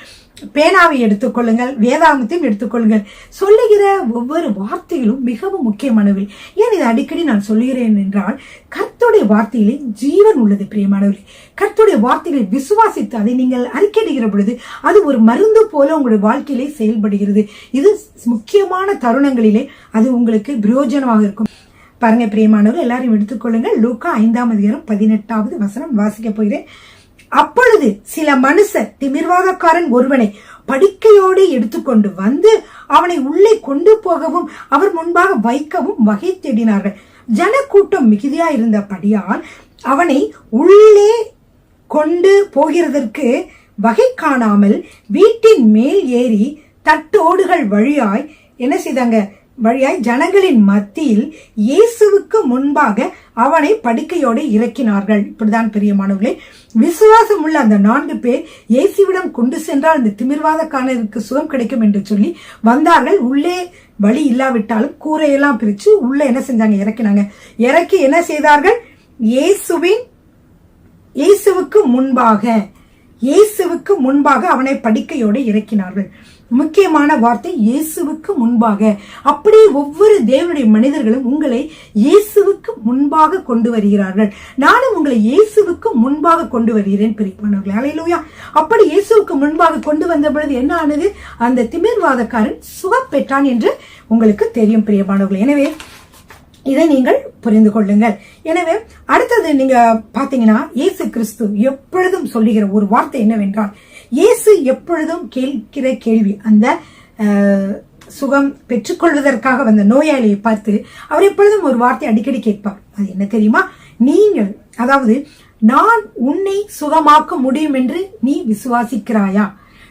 பேனாவை எடுத்துக்கொள்ளுங்கள், வேதாகமத்தையும் எடுத்துக்கொள்ளுங்கள். சொல்லுகிற ஒவ்வொரு வார்த்தைகளும் மிகவும் முக்கியமானவை. ஏன் இதை அடிக்கடி நான் சொல்லுகிறேன் என்றால், கர்த்தருடைய வார்த்தையிலே ஜீவன் உள்ளது. பிரியமானவர்களே, கர்த்தருடைய வார்த்தைகளை விசுவாசித்து அதை நீங்கள் அறிக்கையிடுகிற பொழுது அது ஒரு மருந்து போல உங்களுடைய வாழ்க்கையிலே செயல்படுகிறது. இது முக்கியமான தருணங்களிலே அது உங்களுக்கு பிரயோஜனமாக இருக்கும். பாருங்க பிரியமானவர்கள், எல்லாரும் எடுத்துக்கொள்ளுங்கள். லூக்கா 5ஆம் அதிகாரம் 18வது வசனம் வாசிக்க போகிறேன். அப்பொழுது சில மனுஷர் திமிர்வாதக்காரன் ஒருவனை படுக்கையோடு எடுத்துக்கொண்டு வந்து அவனை உள்ளே கொண்டு போகவும் அவர் முன்பாக வைக்கவும் வகை தேடினார்கள். ஜனக்கூட்டம் மிகுதியா இருந்தபடியால் அவனை உள்ளே கொண்டு போகிறதற்கு வகை காணாமல் வீட்டின் மேல் ஏறி தட்டோடுகள் வழியாய் என்ன செய்தாங்க, வழியாய் ஜனங்களின் மத்தியில் இயேசுவுக்கு முன்பாக அவனை படுக்கையோடு இறக்கினார்கள். இப்படிதான் பிரியமானவர்களே, விசுவாசம் உள்ள அந்த 4 பேர் இயேசுவிடம் கொண்டு சென்றால் அந்த திமிர்வாதக்காரருக்கு சுகம் கிடைக்கும் என்று சொல்லி வந்தார்கள். உள்ளே வழி இல்லாவிட்டாலும் கூரையெல்லாம் பிரிச்சு உள்ள என்ன செஞ்சாங்க, இறக்கினாங்க. இறக்கி என்ன செய்தார்கள், இயேசுவுக்கு முன்பாக அவனை படுக்கையோடு இறக்கினார்கள். முக்கியமான வார்த்தை இயேசுவுக்கு முன்பாக. அப்படி ஒவ்வொரு தேவனுடைய மனிதர்களும் உங்களை இயேசுவுக்கு முன்பாக கொண்டு வருகிறார்கள். நானும் உங்களை இயேசுவுக்கு முன்பாக கொண்டு வருகிறேன் பிரியமானவர்களே. அல்லேலூயா. அப்படி இயேசுவுக்கு முன்பாக கொண்டு வந்த பொழுது என்ன ஆனது, அந்த திமிர்வாதக்காரன் சுகம் பெற்றான் என்று உங்களுக்கு தெரியும் பிரியமானவர்களே. எனவே இதை நீங்கள் புரிந்து கொள்ளுங்கள். எனவே அடுத்தது நீங்க பாத்தீங்கன்னா, இயேசு கிறிஸ்து எப்பொழுதும் சொல்லுகிற ஒரு வார்த்தை என்னவென்றால், இயேசு எப்பொழுதும் கேட்கிற கேள்வி, அந்த சுகம் பெற்றுக்கொள்வதற்காக வந்த நோயாளியை பார்த்து அவர் எப்பொழுதும் ஒரு வார்த்தை அடிக்கடி கேட்பார். அது என்ன தெரியுமா, நீங்கள், அதாவது நான் உன்னை சுகமாக்க முடியும் என்று நீ விசுவாசிக்கிறாயா,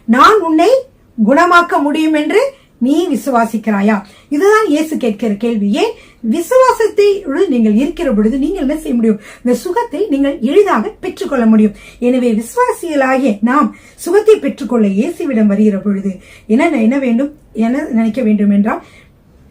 நான் உன்னை குணமாக்க முடியும் என்று நீ விசுவாசிக்கிறாயா? இதுதான் இயேசு கேட்கிற கேள்வி. ஏன், விசுவாசத்தை நீங்கள் இருக்கிற பொழுது நீங்கள் என்ன செய்ய முடியும், இந்த சுகத்தை நீங்கள் எளிதாக பெற்றுக்கொள்ள முடியும். எனவே விசுவாசிகளாகிய நாம் சுகத்தை பெற்றுக்கொள்ள இயேசுவிடம் வருகிற பொழுது என்ன வேண்டும், என்ன நினைக்க வேண்டும் என்றால்,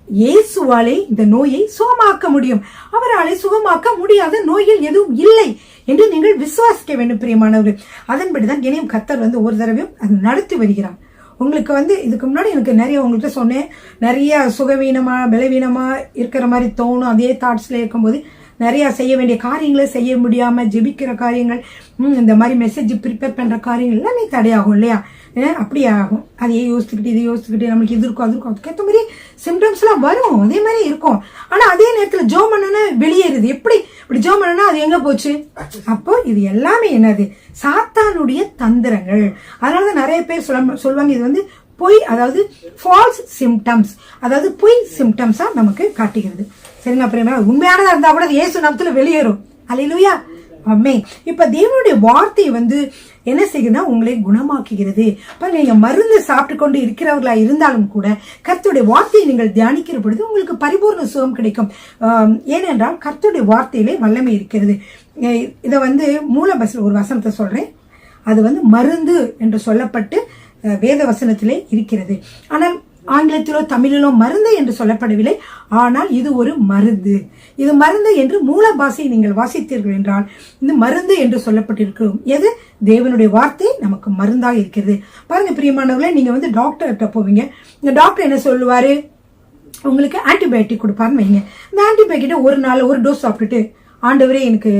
இயேசுவாலே இந்த நோயை சுகமாக்க முடியும், அவராலே சுகமாக்க முடியாத நோயில் எதுவும் இல்லை என்று நீங்கள் விசுவாசிக்க வேண்டும் பிரியமானவர்கள். அதன்படிதான் இனியும் கர்த்தர் ஒரு தடவையும் அது நடத்தி வருகிறார். உங்களுக்கு இதுக்கு முன்னாடி எனக்கு நிறைய உங்கள்கிட்ட சொன்னேன், நிறைய சுகவீனமா பலவீனமா இருக்கிற மாதிரி தோணும். அதே தாட்ஸ்ல இருக்கும்போது நிறைய செய்ய வேண்டிய காரியங்களை செய்ய முடியாம ஜெபிக்கிற காரியங்கள், இந்த மாதிரி மெசேஜ் ப்ரிப்பேர் பண்ற காரியங்கள் எல்லாமே தடையாகும் இல்லையா? அப்படியே ஆகும். அதையே யோசிச்சுக்கிட்டு இதை யோசிச்சுக்கிட்டு நம்மளுக்கு இது இருக்கும் அது இருக்கும், அதுக்கேற்ற மாதிரி சிம்டம்ஸ் எல்லாம் வரும், அதே மாதிரி இருக்கும். ஆனா அதே நேரத்துல ஜோம் பண்ணனா வெளியேறுது. எப்படி இப்படி ஜோம் பண்ணனா அது எங்க போச்சு? அப்போ இது எல்லாமே என்னது, சாத்தானுடைய தந்திரங்கள். அதனாலதான் நிறைய பேர் சொல்லுவாங்க இது பொய், அதாவது ஃபால்ஸ் சிம்டம்ஸ், அதாவது பொய் சிம்டம்ஸா நமக்கு காட்டுகிறது. சரிங்க, அப்புறம் உண்மையானதா இருந்தா கூட இயேசு நாமத்துல வெளியேறும். அல்லேலூயா, ஆமென். இப்ப தேவனுடைய வார்த்தை என்ன செய்யுதுன்னா உங்களை குணமாக்குகிறது. நீங்க மருந்து சாப்பிட்டு கொண்டு இருக்கிறவர்களா இருந்தாலும் கூட கர்த்தருடைய வார்த்தையை நீங்கள் தியானிக்கிற பொழுது உங்களுக்கு பரிபூர்ண சுகம் கிடைக்கும். ஏனென்றால் கர்த்தருடைய வார்த்தையிலே வல்லமை இருக்கிறது. இதை மூல ஒரு வசனத்தை சொல்றேன். அது மருந்து என்று சொல்லப்பட்டு வேத வசனத்திலே இருக்கிறது. ஆனால் ஆங்கிலத்திலோ தமிழிலோ மருந்து என்று சொல்லப்படவில்லை. ஆனால் இது ஒரு மருந்து. இது மருந்து என்று மூல பாஷையை நீங்கள் வாசித்தீர்கள் என்றால் இது மருந்து என்று சொல்லப்பட்டிருக்கிறோம். எது, தேவனுடைய வார்த்தை நமக்கு மருந்தாக இருக்கிறது. பாருங்க பிரியமானவர்களே, நீங்க டாக்டர்கிட்ட போவீங்க. இந்த டாக்டர் என்ன சொல்லுவாரு, உங்களுக்கு ஆன்டிபயோட்டிக் கொடுப்பாருன்னு வைங்க. இந்த ஆன்டிபயோட்டிக் ஒரு நாள் ஒரு டோஸ் சாப்பிட்டுட்டு, ஆண்டவரே எனக்கு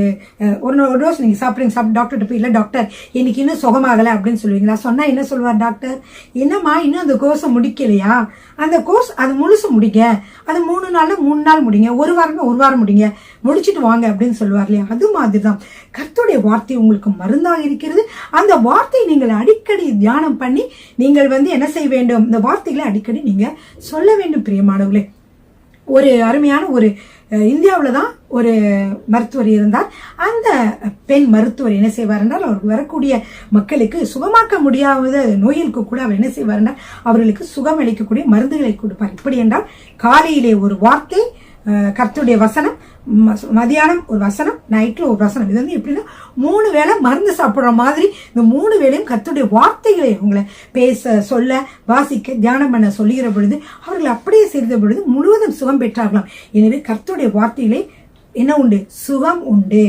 ஒரு டோஸ் நீங்க சாப்பிடுங்க, டாக்டர்கிட்ட போய், இல்ல டாக்டர் எனக்கு இன்னும் சுகமாகலை அப்படின்னு சொல்லுவீங்களா? சொன்னா என்ன சொல்லுவார் டாக்டர், என்னம்மா இன்னும் அந்த கோர்ஸை முடிக்கலையா, அந்த கோர்ஸ் அது முழுசு முடிங்க, அது 3 நாள் முடிங்க, ஒரு வாரம் முடிங்க, முடிச்சுட்டு வாங்க அப்படின்னு சொல்லுவார் இல்லையா? அது மாதிரிதான் கர்த்தருடைய வார்த்தை உங்களுக்கு மருந்தாக இருக்கிறது. அந்த வார்த்தையை நீங்கள் அடிக்கடி தியானம் பண்ணி நீங்கள் என்ன செய்ய வேண்டும், இந்த வார்த்தைகளை அடிக்கடி நீங்க சொல்ல வேண்டும் பிரியமானவர்களே. ஒரு அருமையான ஒரு இந்தியாவில தான் ஒரு மருத்துவர் இருந்தார். அந்த பெண் மருத்துவர் என்ன செய்வார் என்றால், அவருக்கு வரக்கூடிய மக்களுக்கு சுகமாக்க முடியாத நோய்களுக்கு கூட அவர் என்ன செய்வார் என்றால் அவர்களுக்கு சுகம் அளிக்கக்கூடிய மருந்துகளை கொடுப்பார். இப்படி என்றால் காலையிலே ஒரு வார்த்தை, கர்த்தருடைய வசனம், மதியானம் ஒரு வசனம், நைட்ல ஒரு வசனம். இது எப்படின்னா 3 வேளை மருந்து சாப்பிடுற மாதிரி இந்த 3 வேளையும் கர்த்தருடைய வார்த்தைகளை உங்களை பேச, சொல்ல, வாசிக்க, தியானம் பண்ண சொல்லுகிற பொழுது அவர்கள் அப்படியே செய்த பொழுது முழுவதும் சுகம் பெற்றார்களாம். எனவே கர்த்தருடைய வார்த்தையிலே என்ன உண்டு, சுகம் உண்டு.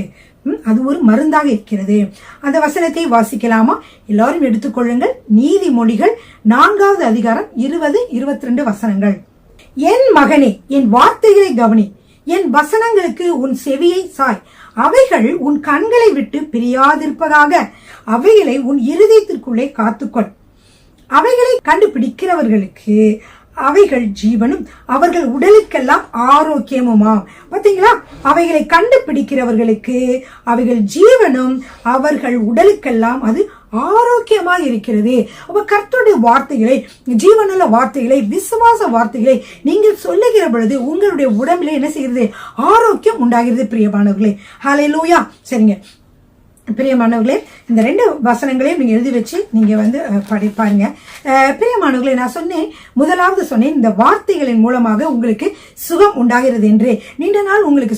அது ஒரு மருந்தாக இருக்கிறது. அந்த வசனத்தை வாசிக்கலாமா? எல்லாரும் எடுத்துக்கொள்ளுங்கள். நீதிமொழிகள் 4வது அதிகாரம் 20-22 வசனங்கள். என் மகனே, என் வார்த்தைகளை கவனி, என் வசனங்களுக்கு உன் செவியை சாய், அவைகள் உன் கண்களை விட்டு பிரியாதிருப்பதாக, அவைகளை உன் இருதயத்திற்குள்ளே காத்துக்கொள். அவைகளை கண்டுபிடிக்கிறவர்களுக்கு அவைகள் ஜீவனும் அவர்கள் உடலுக்கெல்லாம் ஆரோக்கியமுமாம். பாத்தீங்களா, அவைகளை கண்டுபிடிக்கிறவர்களுக்கு அவைகள் ஜீவனும் அவர்கள் உடலுக்கெல்லாம் அது ஆரோக்கியமாக இருக்கிறது. அப்ப கர்த்தருடைய வார்த்தைகளை, ஜீவனுள்ள வார்த்தைகளை, விசுவாச வார்த்தைகளை நீங்கள் சொல்லுகிற பொழுது உங்களுடைய உடம்பிலே என்ன செய்கிறது, ஆரோக்கியம் உண்டாகிறது பிரியமானவர்களே. ஹல்லேலூயா. சரிங்க, பிரியமானவர்களே, இந்த 2 வசனங்களையும் நீங்க எழுதி வச்சு நீங்க வந்து பாருங்க. பிரியமானவர்களே, நான் சொன்னேன், முதலாவது சொன்னேன், இந்த வார்த்தைகளின் மூலமாக உங்களுக்கு சுகம் உண்டாகிறது என்று. நீண்ட நாள் உங்களுக்கு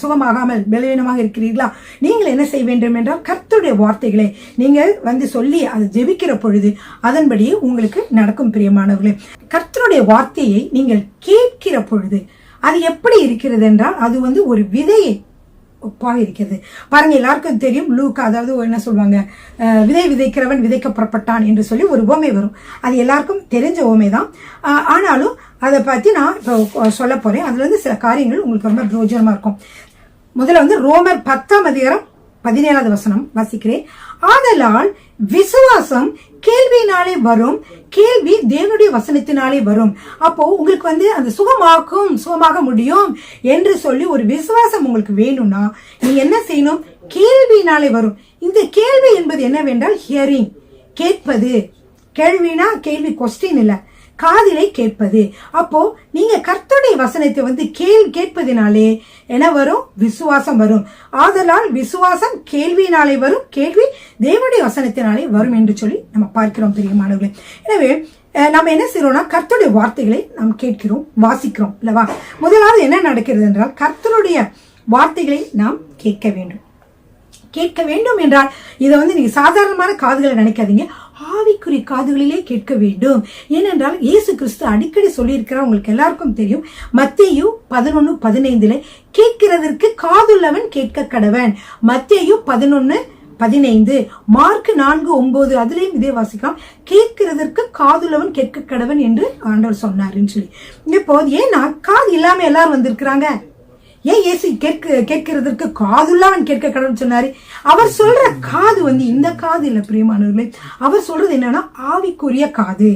சுகமாகாமல் பலவீனமாக இருக்கிறீர்களா? நீங்கள் என்ன செய்ய வேண்டும் என்றால், கர்த்தருடைய வார்த்தைகளை நீங்கள் வந்து சொல்லி அதை ஜெபிக்கிற பொழுது அதன்படி உங்களுக்கு நடக்கும். பிரியமானவர்களே, கர்த்தருடைய வார்த்தையை நீங்கள் கேட்கிற பொழுது அது எப்படி இருக்கிறது என்றால், அது வந்து ஒரு விதையை ஒப்பாக இருக்கிறது. பாருங்க, எல்லாருக்கும் தெரியும் லூக்கா, அதாவது என்ன சொல்லுவாங்க, விதை விதைக்கிறவன் விதைக்க புறப்பட்டான் என்று சொல்லி ஒரு உவமை வரும். அது எல்லாருக்கும் தெரிஞ்ச உவமை தான். ஆனாலும் அதை பத்தி நான் இப்போ சொல்ல போறேன். அதுல இருந்து சில காரியங்கள் உங்களுக்கு ரொம்ப பிரயோஜனமா இருக்கும். முதல்ல வந்து ரோமர் 10:17 வசனம் வாசிக்கிறேன். ஆதலால் விசுவாசம் கேள்வியினாலே வரும், கேள்வி தேவனுடைய வசனத்தினாலே வரும். அப்போ உங்களுக்கு வந்து அந்த சுகமாக முடியும் என்று சொல்லி ஒரு விசுவாசம் உங்களுக்கு வேணும்னா நீங்க என்ன செய்யணும்? கேள்வியினாலே வரும். இந்த கேள்வி என்பது என்னவென்றால் ஹியரிங், கேட்பது. கேள்வினா கேள்வி கொஸ்டின் இல்ல, காதிலே கேட்பது. அப்போ நீங்க கர்த்தருடைய வசனத்தை வந்து கேட்பதினாலே என்ன வரும்? விசுவாசம் வரும். ஆதலால் விசுவாசம் கேள்வியினாலே வரும், கேள்வி தேவனுடைய வசனத்தினாலே வரும் என்று சொல்லி நம்ம பார்க்கிறோம். பிரியமானவர்களே, எனவே நம்ம என்ன செய்யறோம்னா, கர்த்தருடைய வார்த்தைகளை நாம் கேட்கிறோம், வாசிக்கிறோம் இல்லவா? முதலாவது என்ன நடக்கிறது என்றால், கர்த்தருடைய வார்த்தைகளை நாம் கேட்க வேண்டும். கேட்க வேண்டும் என்றால் இதை வந்து நீங்க சாதாரணமான காதுகளை நினைக்காதீங்க, ஆவிக்குரிய காதுகளிலே கேட்க வேண்டும். ஏனென்றால் இயேசு கிறிஸ்து அடிக்கடி சொல்லியிருக்கிறார், உங்களுக்கு எல்லாருக்கும் தெரியும். மத்தேயு 11:15 கேட்கிறதற்கு காதுள்ளவன் கேட்க கடவன். மத்தேயு 11:15, மார்க் 4:9 அதுலயும் இதே வாசிக்கலாம். கேட்கிறதற்கு காதுள்ளவன் கேட்க கடவன் என்று ஆண்டவர் சொன்னாருன்னு சொல்லி. இப்போ ஏன்னா காது இல்லாம எல்லாரும் வந்திருக்கிறாங்க. ஏன் இயேசு கேட்கிறதற்கு காதுள்ளவன் கேட்க கடவுள் சொன்னாரு? அவர் சொல்ற காது வந்து இந்த காது இல்ல பிரியமானவர்களே. அவர் சொல்றது என்னன்னா ஆவிக்குரிய காது.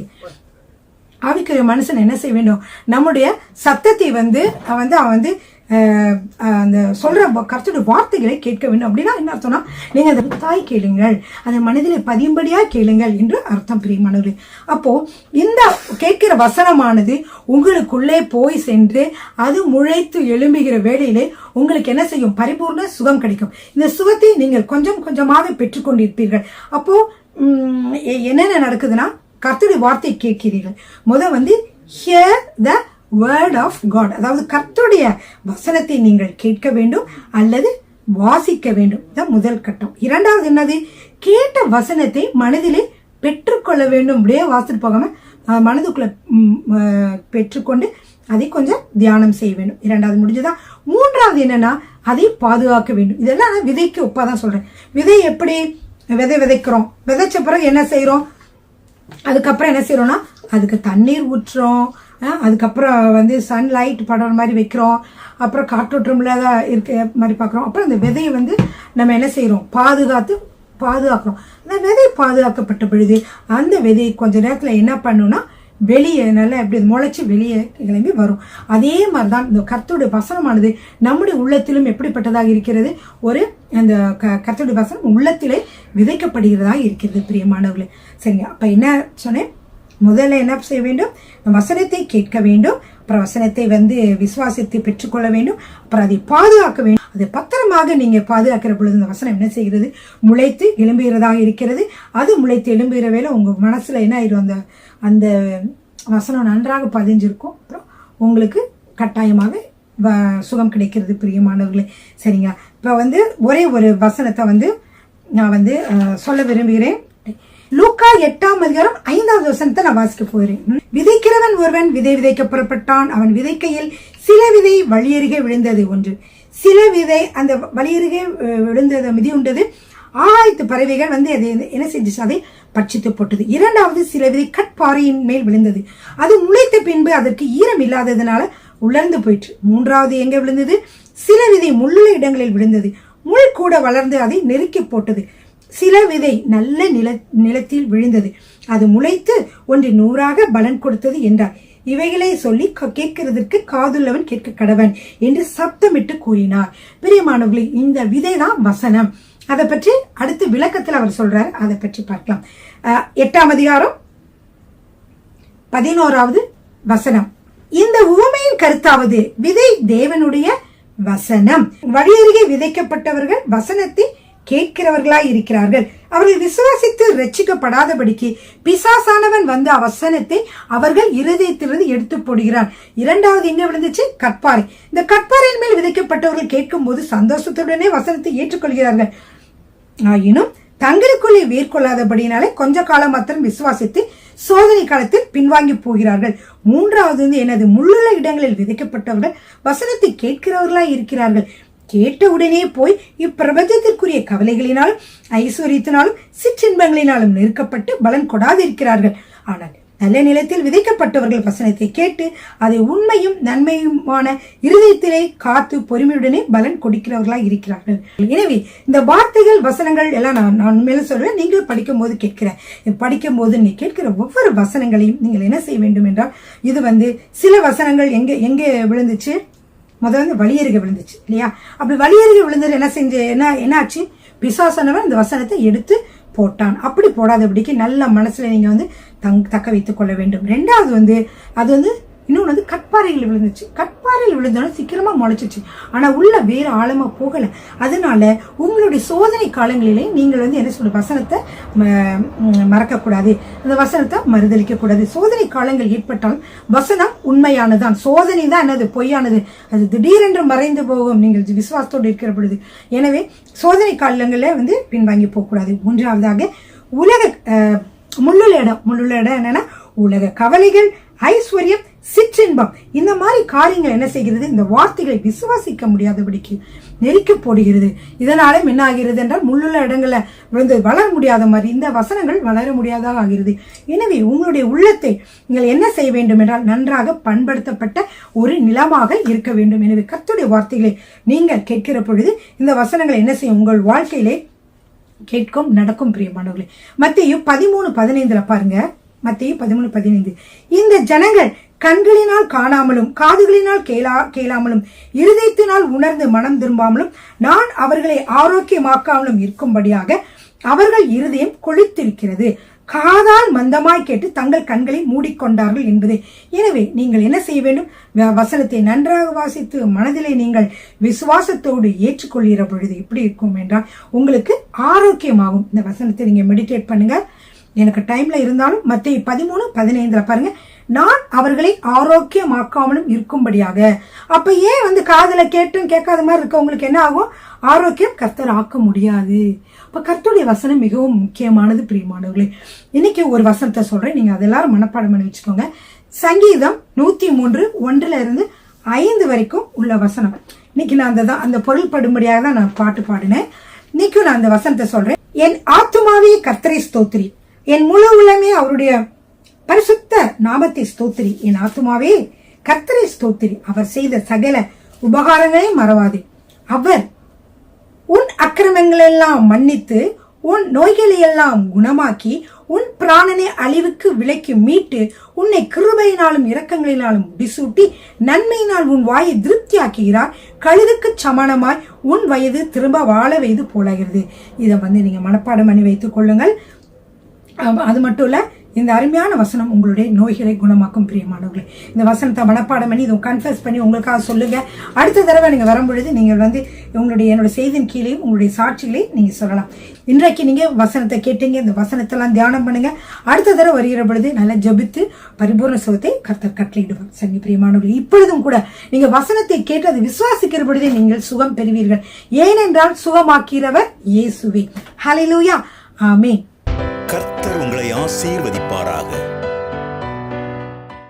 ஆவிக்குரிய மனுஷன் என்ன செய்ய வேண்டும்? நம்முடைய சத்தத்தை வந்து அவன் அந்த சொல்ற கர்த்தருடைய வார்த்தைகளை கேட்க வேண்டும். அப்படின்னா என்ன அர்த்தம்னா, நீங்க அதை தாய் கேளுங்கள், அதை மனதிலே பதியும்படியா கேளுங்கள் என்று அர்த்தம். பிரியமானவர்களே, அப்போ இந்த கேட்கிற வசனமானது உங்களுக்குள்ளே போய் சென்று அது முளைத்து எழும்புகிற வேளையிலே உங்களுக்கு என்ன செய்யும்? பரிபூர்ண சுகம் கிடைக்கும். இந்த சுகத்தை நீங்கள் கொஞ்சம் கொஞ்சமாக பெற்றுக்கொண்டிருப்பீர்கள். அப்போ என்னென்ன நடக்குதுன்னா, கர்த்தருடைய வார்த்தை கேட்கிறீர்கள். வந்து hear the word of God, அதாவது கர்த்தருடைய வசனத்தை நீங்கள் கேட்க வேண்டும் அல்லது வாசிக்க வேண்டும். இதான் முதல் கட்டம். இரண்டாவது என்னது? கேட்ட வசனத்தை மனதிலே பெற்றுக்கொள்ள வேண்டும். அப்படியே வாசிட்டு போகாம மனதுக்குள்ள பெற்றுக்கொண்டு அதை கொஞ்சம் தியானம் செய்ய வேண்டும். இரண்டாவது முடிஞ்சதா? மூன்றாவது என்னன்னா, அதை பாதுகாக்க வேண்டும். இதெல்லாம் விதைக்கு ஒப்பாதான் சொல்றேன். விதை எப்படி விதைக்கிறோம், விதைச்ச பிறகு என்ன செய்யறோம்? அதுக்கப்புறம் என்ன செய்யறோம்னா, அதுக்கு தண்ணீர் ஊற்றுறோம், அதுக்கப்புறம் வந்து சன்லைட் படுற மாதிரி வைக்கிறோம், அப்புறம் காற்றோட்டம்ல இருக்க மாதிரி பார்க்குறோம். அப்புறம் அந்த விதையை வந்து நம்ம என்ன செய்யறோம்? பாதுகாக்கிறோம். அந்த விதை பாதுகாக்கப்பட்ட பொழுது அந்த விதை கொஞ்ச நேரத்தில் என்ன பண்ணுன்னா வெளியே நல்லா எப்படி முளைச்சி வெளியே கிளம்பி வரும். அதே மாதிரிதான் இந்த கர்த்தருடைய வசனமானது நம்முடைய உள்ளத்திலும் எப்படிப்பட்டதாக இருக்கிறது? ஒரு அந்த கர்த்தருடைய வசனம் உள்ளத்திலே விதைக்கப்படுகிறதாக இருக்கிறது. பிரியமானவர்களே, சரிங்க. அப்ப என்ன சொன்னேன்? முதல்ல என்ன செய்ய வேண்டும்? வசனத்தை கேட்க வேண்டும், அப்புறம் வசனத்தை வந்து விசுவாசத்தை பெற்றுக்கொள்ள வேண்டும், அப்புறம் அதை பாதுகாக்க வேண்டும். அதை பத்திரமாக நீங்க பாதுகாக்கிற பொழுது இந்த வசனம் என்ன செய்கிறது? முளைத்து எழும்புகிறதாக இருக்கிறது. அது முளைத்து எழும்புகிற வேலை உங்க மனசுல என்ன ஆயிடும்? அந்த வசனம் நன்றாக பதிஞ்சிருக்கும். அப்புறம் உங்களுக்கு கட்டாயமாக சுகம் கிடைக்கிறது. பிரியமானவர்களே, சரிங்க. இப்ப வந்து ஒரே ஒரு வசனத்தை வந்து நான் வந்து சொல்ல விரும்புகிறேன். லூக்கா 8:5 வசனத்தை நான் வாசிக்க போகிறேன். விதைக்கிறவன் ஒருவன் விதைக்க புறப்பட்டான். அவன் விதைக்கையில் சில விதை வழியருகே விழுந்தது. ஒன்று சில விதை அந்த வழியருகே விழுந்தது, மிதி உண்டது. ஆகாயத்து பறவைகள் வந்து அதை என்ன செஞ்சிச்சு? அதை பட்சித்து போட்டது. இரண்டாவது சில விதை கட்பாறையின் மேல் விழுந்தது. அது முளைத்த பின்பு அதற்கு ஈரம் இல்லாததுனால உலர்ந்து போயிற்று. மூன்றாவது எங்க விழுந்தது? சில விதை முள்ளுள்ள இடங்களில் விழுந்தது. முள் கூட வளர்ந்து அதை நெருக்கி போட்டது. சில விதை நல்ல நிலத்தில் விழுந்தது. அது முளைத்து 100 பலன் கொடுத்தது என்றார். இவைகளை சொல்லி கேட்கிறதற்கு காதுள்ளவன் கேட்க கடவன் என்று சப்தமிட்டு கூறினார். பிரியமானவர்களே, இந்த விதைதான் வசனம். அதை பற்றி அடுத்து விளக்கத்தில் அவர் சொல்றார். அதை பற்றி பார்க்கலாம். 8ஆம் அதிகாரம் 11வது வசனம். இந்த உவமையின் கருத்தாவது, விதை தேவனுடைய வசனம். வழியருகே விதைக்கப்பட்டவர்கள் வசனத்தை கேட்கிறவர்களாய் இருக்கிறார்கள். அவர்கள் விசுவாசித்து ரட்சிக்கப்படாதபடிக்கு பிசாசானவன் வந்து அவசனத்தை அவர்கள் இருதயத்திலிருந்து எடுத்து போடுகிறான். இரண்டாவது எங்க விழுந்துச்சு? கற்பாறை. இந்த கற்பாறையின் மேல் விதைக்கப்பட்டவர்கள் கேட்கும் போது சந்தோஷத்துடனே வசனத்தை ஏற்றுக்கொள்கிறார்கள். ஆயினும் தங்களுக்குள்ளே வேர்கொள்ளாதபடினாலே கொஞ்ச காலம் மாத்திரம் விசுவாசித்து சோதனை காலத்தில் பின்வாங்கி போகிறார்கள். மூன்றாவது என்னது? முள்ளுள்ள இடங்களில் விதைக்கப்பட்டவர்கள் வசனத்தை கேட்கிறவர்களாய் இருக்கிறார்கள். கேட்ட உடனே போய் இப்பிரபஞ்சத்திற்குரிய கவலைகளினாலும் ஐஸ்வர்யத்தினாலும் சிற்றின்பங்களினாலும் நெருக்கப்பட்டு பலன் கொடாதிருக்கிறார்கள். ஆனால் நல்ல நிலத்தில் விதைக்கப்பட்டவர்கள் வசனத்தை கேட்டு அதை உண்மையும் நன்மையுமான இருதயத்திலே காத்து பொறுமையுடனே பலன் கொடுக்கிறவர்களாய் இருக்கிறார்கள். எனவே இந்த வார்த்தைகள் வசனங்கள் எல்லாம் நான் மேலும் சொல்றேன். நீங்கள் படிக்கும் போது கேட்கிறேன். படிக்கும் போது நீ கேட்கிற ஒவ்வொரு வசனங்களையும் நீங்கள் என்ன செய்ய வேண்டும் என்றால், இது சில வசனங்கள் எங்க விழுந்துச்சு? முதல்ல வழியருக விழுந்துச்சு இல்லையா? அப்படி வழியருக விழுந்தது என்ன ஆச்சு? பிசாசானவன் இந்த வசனத்தை எடுத்து போட்டான். அப்படி போடாதபடிக்கு நல்ல மனசுல நீங்க தக்க வைத்துக் கொள்ள வேண்டும். ரெண்டாவது அது இன்னொன்று கற்பாறைகள் விழுந்துச்சு. கற்பாறையில் விழுந்தாலும் சீக்கிரமா முளைச்சிச்சு. ஆனா உள்ள வேற ஆழமா போகல. அதனால உங்களுடைய சோதனை காலங்களிலே நீங்கள் என்ன சொல்ற வசனத்தை மறக்கக்கூடாது, அந்த வசனத்தை மறுதளிக்க கூடாது. சோதனை காலங்கள் ஏற்பட்டால் வசனம் உண்மையானதான், சோதனை தான் என்னது? பொய்யானது. அது திடீரென்று மறைந்து போகும் நீங்கள் விசுவாசத்தோடு இருக்கிற பொழுது. எனவே சோதனை காலங்களில் பின்வாங்கி போகக்கூடாது. மூன்றாவதாக முள்ளுள்ள இடம் என்னன்னா உலக கவலைகள், ஐஸ்வர்யம், சிற்றின்பம், இந்த மாதிரி காரியங்கள் என்ன செய்கிறது? இந்த வார்த்தைகளை விசுவாசிக்க முடியாதபடிக்கு நெருக்க போடுகிறது. இதனாலும் என்ன ஆகிறது என்றால் முள்ளுள்ள இடங்களை வளர முடியாத மாதிரி இந்த வசனங்கள் வளர முடியாதாக ஆகிறது. எனவே உங்களுடைய உள்ளத்தை நீங்கள் என்ன செய்ய வேண்டும் என்றால் நன்றாக பண்படுத்தப்பட்ட ஒரு நிலமாக இருக்க வேண்டும். எனவே கர்த்தருடைய வார்த்தைகளை நீங்கள் கேட்கிற பொழுது இந்த வசனங்களை என்ன செய்யும்? உங்கள் வாழ்க்கையிலே கேட்கும் நடக்கும். பிரியமானவர்களே, மத்தேயு 13:15 பாருங்க. மத்தேயு 13:15, இந்த ஜனங்கள் கண்களினால் காணாமலும் காதுகளினால் கேளாமலும் இருதயத்தினால் உணர்ந்து மனம் திரும்பாமலும் நான் அவர்களை ஆரோக்கியமாக்காமலும் இருக்கும்படியாக அவர்கள் இருதயம் கொளித்திருக்கிறது, காதால் மந்தமாய் கேட்டு தங்கள் கண்களை மூடிக்கொண்டார்கள் என்பது. எனவே நீங்கள் என்ன செய்ய வேண்டும்? வசனத்தை நன்றாக வாசித்து மனதிலே நீங்கள் விசுவாசத்தோடு ஏற்றுக்கொள்கிற பொழுது எப்படி இருக்கும் என்றால் உங்களுக்கு ஆரோக்கியமாகும். இந்த வசனத்தை நீங்க மெடிடேட் பண்ணுங்க. எனக்கு டைம்ல இருந்தாலும் மத்தேயு 13:15 பாருங்க, நான் அவர்களை ஆரோக்கியமாக்காமலும் இருக்கும்படியாக. அப்ப ஏன் காதுல கேட்டும் கேட்காத மாதிரி இருக்க உங்களுக்கு என்ன ஆகும்? ஆரோக்கியம் கர்த்தர் ஆக்க முடியாது. அப்ப கர்த்தருடைய வசனம் மிகவும் முக்கியமானது. பிரியமானவர்களே, இன்னைக்கு ஒரு வசனத்தை சொல்றேன், நீங்க அதெல்லாரும் மனப்பாடம் பண்ணி வச்சுக்கோங்க. சங்கீதம் 103:1-5 வரைக்கும் உள்ள வசனம். இன்னைக்கு நான் அந்த பொருள் படும்படியாக தான் நான் பாட்டு பாடினேன். இன்னைக்கும் நான் அந்த வசனத்தை சொல்றேன். என் ஆத்துமாவே கர்த்தரை ஸ்தோத்திரி, என் முழு உள்ளமே அவருடைய பரிசுத்த நாமத்தை ஸ்தோத்திரி. என் ஆத்துமாவே கர்த்தரை ஸ்தோத்திரி, அவர் செய்த சகல உபகாரங்களை மறவாதே. அவர் உன் அக்கிரமங்களெல்லாம் மன்னித்து உன் நோய்களை எல்லாம் குணமாக்கி உன் பிராணனை அழிவுக்கு விலக்கி மீட்டு உன்னை கிருபையினாலும் இரக்கங்களினாலும் முடிசூட்டி நன்மையினால் உன் வாயை திருப்தியாக்குகிறார். கழுதுக்கு சமானமாய் உன் வயது திரும்ப வாழ வைத்து போலாகிறது. இதை நீங்க மனப்பாடம் பண்ணி வைத்துக் கொள்ளுங்கள். அது மட்டும் இல்ல, இந்த அருமையான வசனம் உங்களுடைய நோய்களை குணமாக்கும். பிரியமானவர்களே, இந்த வசனத்தை மனப்பாடம் பண்ணி இதை கன்ஃபர்ஸ் பண்ணி உங்களுக்காக சொல்லுங்க. அடுத்த தடவை நீங்க வரும்பொழுது நீங்கள் என்னோட செய்தியின் கீழே உங்களுடைய சாட்சிகளை நீங்க சொல்லலாம். இன்றைக்கு நீங்க வசனத்தை கேட்டீங்க, இந்த வசனத்தெல்லாம் தியானம் பண்ணுங்க. அடுத்த தடவை வருகிற பொழுது நல்லா ஜபித்து பரிபூர்ண சுகத்தை கர்த்தர் கட்டளையிடுவார். சரி பிரியமானவர்களே, இப்பொழுதும் கூட நீங்க வசனத்தை கேட்டு அதை விசுவாசிக்கிற பொழுதே நீங்கள் சுகம் பெறுவீர்கள். ஏனென்றால் சுகமாக்கிறவர் இயேசுவே. ஹல்லேலூயா, ஆமென். கர்த்தர் உங்களை ஆசீர்வதிப்பாராக.